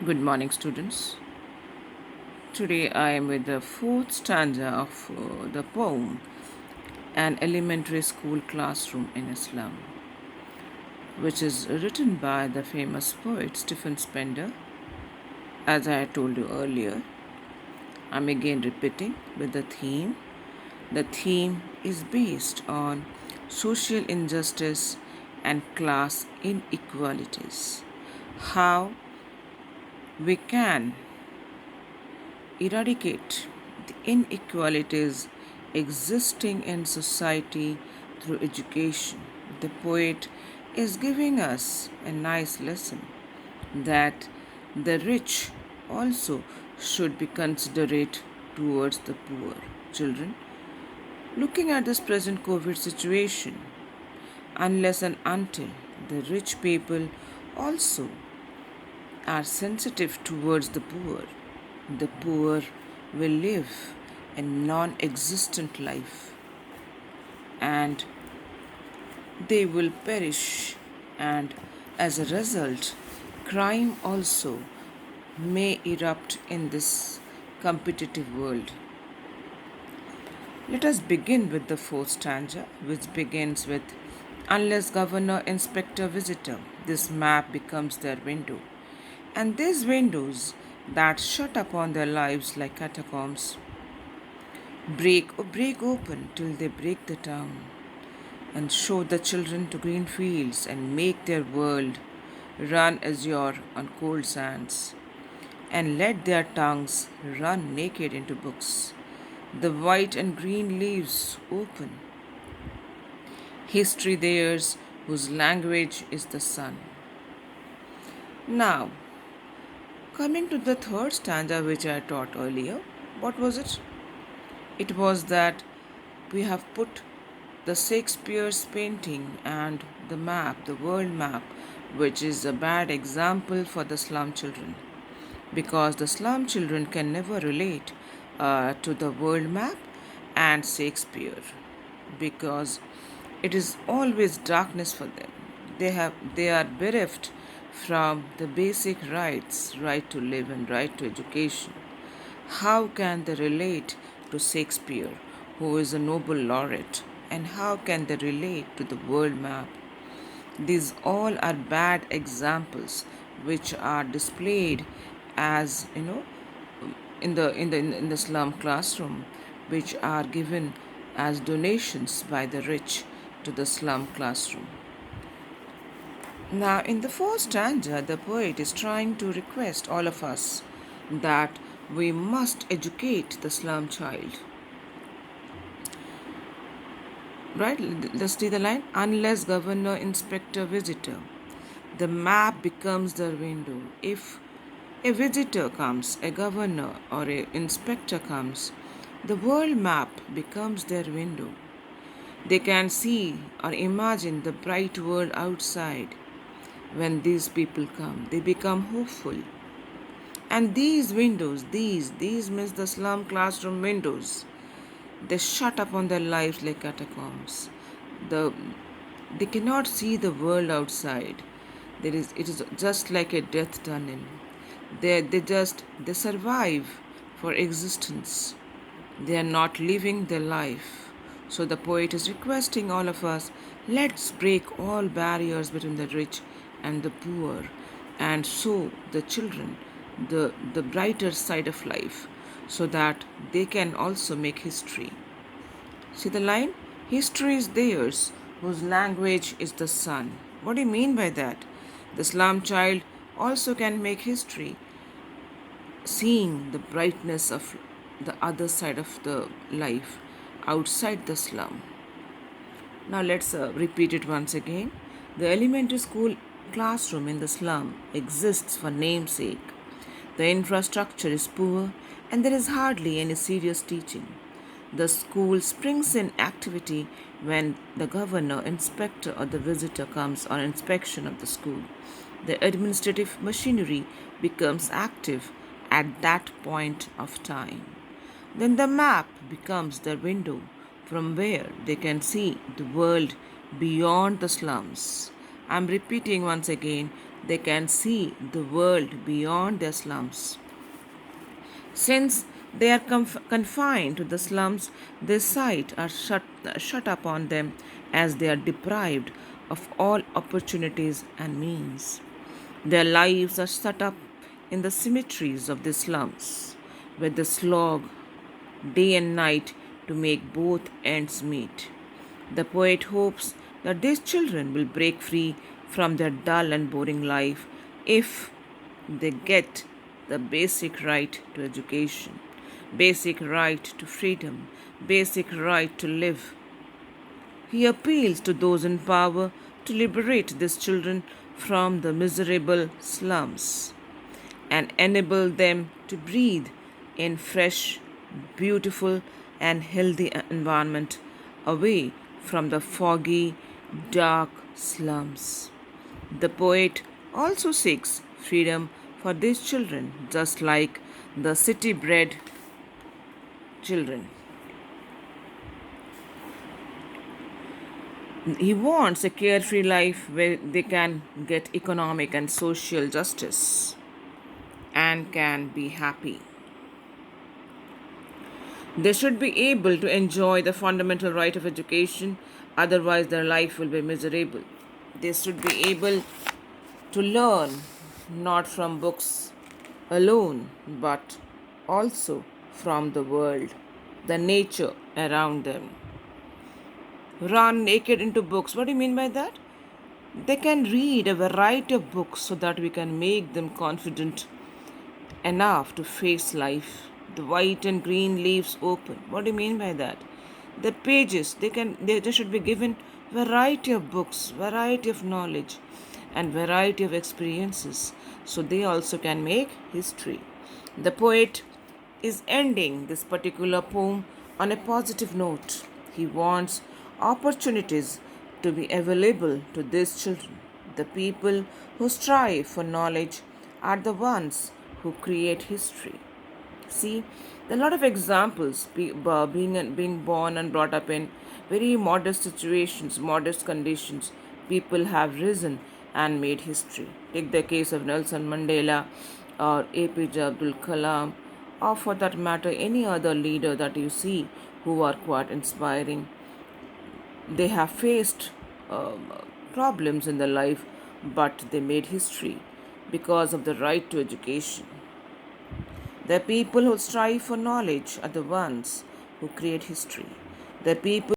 Good morning, students. Today I am with the fourth stanza of the poem An Elementary School Classroom in a Slum, which is written by the famous poet Stephen Spender. As I told you earlier, I'm again repeating with the theme. The theme is based on social injustice and class inequalities. How we can eradicate the inequalities existing in society through education. The poet is giving us a nice lesson that the rich also should be considerate towards the poor children. Looking at this present COVID situation, unless and until the rich people also are sensitive towards the poor will live a non existent life and they will perish, and as a result, crime also may erupt in this competitive world. Let us begin with the fourth stanza, which begins with Unless governor, inspector, visitor, this map becomes their window. And these windows that shut upon their lives like catacombs break open till they break the town and show the children to green fields and make their world run azure on cold sands and let their tongues run naked into books. The white and green leaves open. History theirs, whose language is the sun. Now, coming to the third stanza which I taught earlier, what was it? It was that we have put the Shakespeare's painting and the map, the world map, which is a bad example for the slum children because the slum children can never relate to the world map and Shakespeare because it is always darkness for them. They are bereft from the basic rights, right to live and right to education. How can they relate to Shakespeare, who is a Nobel laureate? And how can they relate to the world map? These all are bad examples which are displayed as in the slum classroom, which are given as donations by the rich to the slum classroom. Now, in the fourth stanza, the poet is trying to request all of us that we must educate the slum child. Right? Let's see the line. Unless governor, inspector, visitor, the map becomes their window. If a visitor comes, a governor or an inspector comes, the world map becomes their window. They can see or imagine the bright world outside. When these people come, they become hopeful. And these windows, these means the slum classroom windows, they shut up on their lives like catacombs. The, they cannot see the world outside. It is just like a death tunnel. They survive for existence. They are not living their life. So the poet is requesting all of us, let's break all barriers between the rich and the poor and show the children the brighter side of life so that they can also make history. See the line? History is theirs, whose language is the sun. What do you mean by that? The slum child also can make history, seeing the brightness of the other side of the life outside the slum. Now let's repeat it once again. The elementary school classroom in the slum exists for namesake. The infrastructure is poor and there is hardly any serious teaching. The school springs in activity when the governor, inspector, or the visitor comes on inspection of the school. The administrative machinery becomes active at that point of time. Then the map becomes their window from where they can see the world beyond the slums. I'm repeating once again They can see the world beyond their slums. Since they are confined to the slums, their sight are shut up on them as they are deprived of all opportunities and means. Their lives are shut up in the cemeteries of the slums, where they slog day and night to make both ends meet. The poet hopes that these children will break free from their dull and boring life if they get the basic right to education, basic right to freedom, basic right to live. He appeals to those in power to liberate these children from the miserable slums and enable them to breathe in fresh, beautiful, and healthy environment away from the foggy, dark slums. The poet also seeks freedom for these children, just like the city bred children. He wants a carefree life where they can get economic and social justice and can be happy. They should be able to enjoy the fundamental right of education, otherwise, their life will be miserable. They should be able to learn not from books alone, but also from the world, the nature around them. Run naked into books. What do you mean by that? They can read a variety of books so that we can make them confident enough to face life. The white and green leaves open. What do you mean by that? The pages, they should be given variety of books, variety of knowledge, and variety of experiences, so they also can make history. The poet is ending this particular poem on a positive note. He wants opportunities to be available to these children. The people who strive for knowledge are the ones who create history. See, there are a lot of examples being born and brought up in very modest situations, modest conditions. People have risen and made history. Take the case of Nelson Mandela or APJ Abdul Kalam, or for that matter, any other leader that you see who are quite inspiring. They have faced problems in their life, but they made history because of the right to education. The people who strive for knowledge are the ones who create history. The people